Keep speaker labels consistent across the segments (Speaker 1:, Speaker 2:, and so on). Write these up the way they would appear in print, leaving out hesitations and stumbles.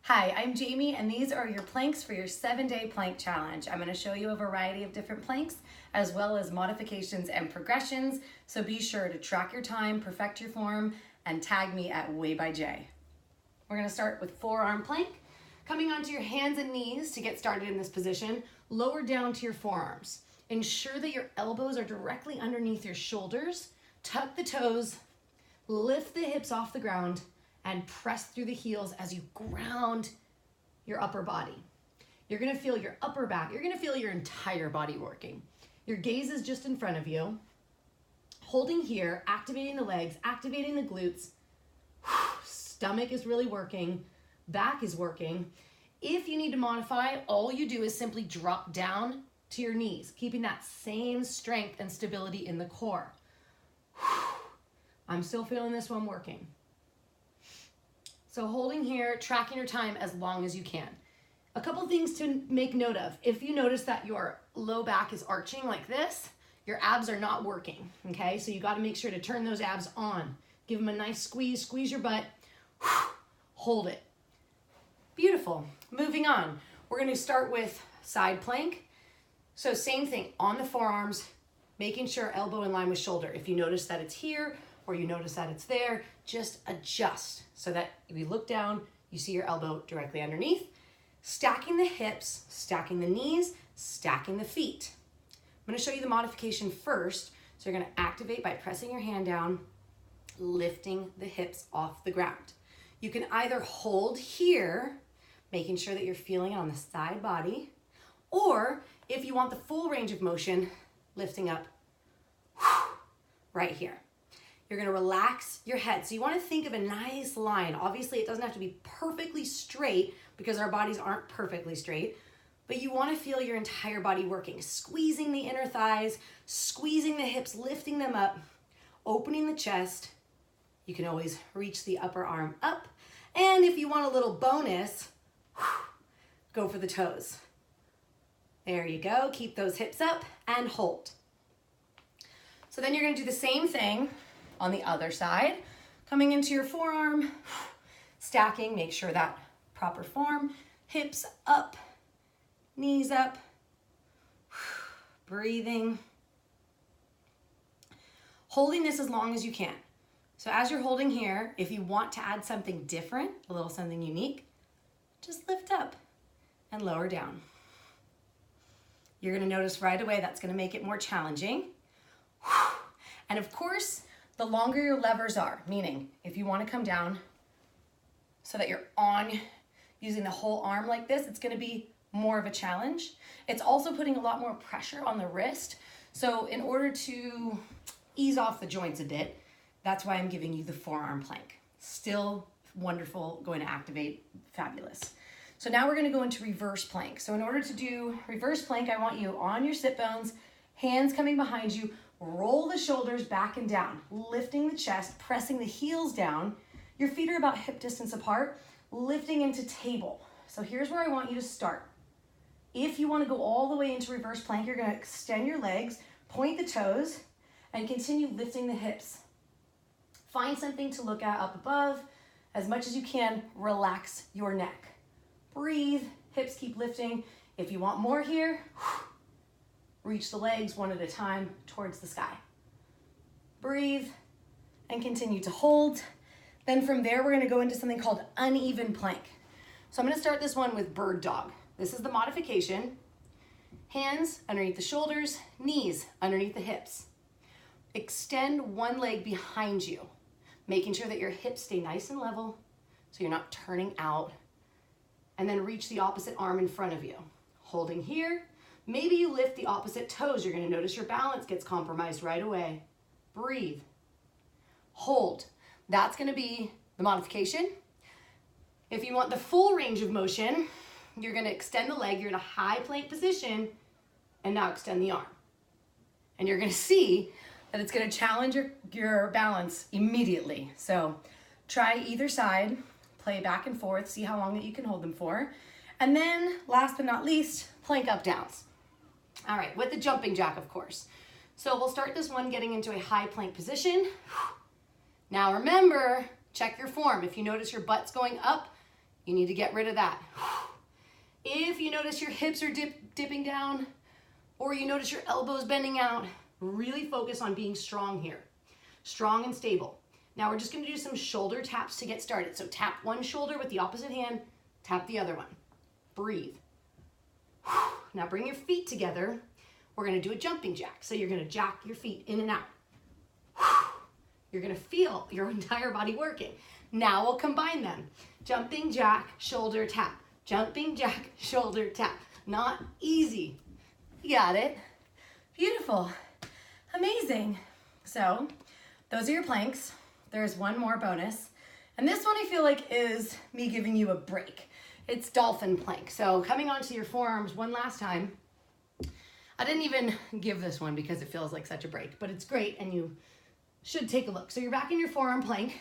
Speaker 1: Hi, I'm Jamie, and these are your planks for your 7-day plank challenge. I'm going to show you a variety of different planks, as well as modifications and progressions, so be sure to track your time, perfect your form, and tag me at WayByJ. We're going to start with forearm plank. Coming onto your hands and knees to get started in this position, lower down to your forearms. Ensure that your elbows are directly underneath your shoulders. Tuck the toes, lift the hips off the ground, and press through the heels as you ground your upper body. You're gonna feel your upper back, you're gonna feel your entire body working. Your gaze is just in front of you. Holding here, activating the legs, activating the glutes. Stomach is really working, back is working. If you need to modify, all you do is simply drop down to your knees, keeping that same strength and stability in the core. I'm still feeling this one working. So holding here, tracking your time as long as you can. A couple things to make note of. If you notice that your low back is arching like this, your abs are not working, okay? So you gotta make sure to turn those abs on. Give them a nice squeeze, squeeze your butt, hold it. Beautiful. Moving on. We're gonna start with side plank. So same thing, on the forearms, making sure elbow in line with shoulder. If you notice that it's here, or you notice that it's there, just adjust so that if you look down, you see your elbow directly underneath. Stacking the hips, stacking the knees, stacking the feet. I'm gonna show you the modification first. So you're gonna activate by pressing your hand down, lifting the hips off the ground. You can either hold here, making sure that you're feeling it on the side body, or if you want the full range of motion, lifting up right here. You're gonna relax your head. So you wanna think of a nice line. Obviously, it doesn't have to be perfectly straight because our bodies aren't perfectly straight, but you wanna feel your entire body working, squeezing the inner thighs, squeezing the hips, lifting them up, opening the chest. You can always reach the upper arm up. And if you want a little bonus, go for the toes. There you go. Keep those hips up and hold. So then you're gonna do the same thing on the other side, coming into your forearm, stacking, make sure that proper form, hips up, knees up, breathing. Holding this as long as you can. So as you're holding here, if you want to add something different, a little something unique, just lift up and lower down. You're gonna notice right away that's gonna make it more challenging. And of course, the longer your levers are, meaning if you want to come down so that you're on using the whole arm like this, it's going to be more of a challenge. It's also putting a lot more pressure on the wrist. So in order to ease off the joints a bit, that's why I'm giving you the forearm plank. Still wonderful, going to activate, fabulous. So now we're going to go into reverse plank. So in order to do reverse plank, I want you on your sit bones, hands coming behind you, roll the shoulders back and down, lifting the chest, pressing the heels down. Your feet are about hip distance apart, lifting into table. So here's where I want you to start. If you want to go all the way into reverse plank, you're going to extend your legs, point the toes, and continue lifting the hips. Find something to look at up above. As much as you can, relax your neck. Breathe, hips keep lifting. If you want more here, reach the legs one at a time towards the sky. Breathe and continue to hold. Then from there, we're gonna go into something called uneven plank. So I'm gonna start this one with bird dog. This is the modification. Hands underneath the shoulders, knees underneath the hips. Extend one leg behind you, making sure that your hips stay nice and level so you're not turning out. And then reach the opposite arm in front of you. Holding here. Maybe you lift the opposite toes. You're gonna notice your balance gets compromised right away. Breathe. Hold. That's gonna be the modification. If you want the full range of motion, you're gonna extend the leg. You're in a high plank position, and now extend the arm. And you're gonna see that it's gonna challenge your balance immediately. So try either side, play back and forth, see how long that you can hold them for. And then, last but not least, plank up downs. All right, with the jumping jack, of course. So we'll start this one getting into a high plank position. Now remember, check your form. If you notice your butt's going up, You need to get rid of that. If you notice your hips are dipping down, or you notice your elbows bending out, really focus on being strong here. Strong and stable. Now we're just gonna do some shoulder taps to get started. So tap one shoulder with the opposite hand, tap the other one. Breathe. Now bring your feet together. We're gonna do a jumping jack. So you're gonna jack your feet in and out. You're gonna feel your entire body working. Now we'll combine them. Jumping jack, shoulder tap. Jumping jack, shoulder tap. Not easy. You got it. Beautiful. Amazing. So those are your planks. There's one more bonus. And this one I feel like is me giving you a break. It's dolphin plank. So coming onto your forearms one last time. I didn't even give this one because it feels like such a break, but it's great and you should take a look. So you're back in your forearm plank,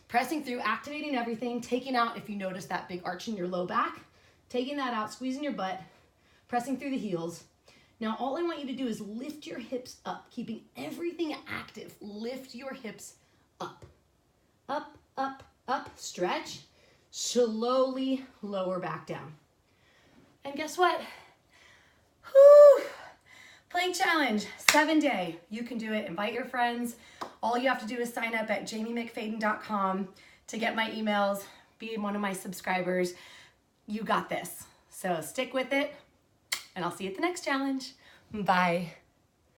Speaker 1: pressing through, activating everything, taking out, if you notice that big arch in your low back, taking that out, squeezing your butt, pressing through the heels. Now all I want you to do is lift your hips up, keeping everything active. Lift your hips up, up, up, up, stretch, slowly lower back down. And guess what? Whew. Plank challenge, 7-day. You can do it, invite your friends. All you have to do is sign up at jamiemcfadden.com to get my emails, be one of my subscribers. You got this. So stick with it, and I'll see you at the next challenge. Bye.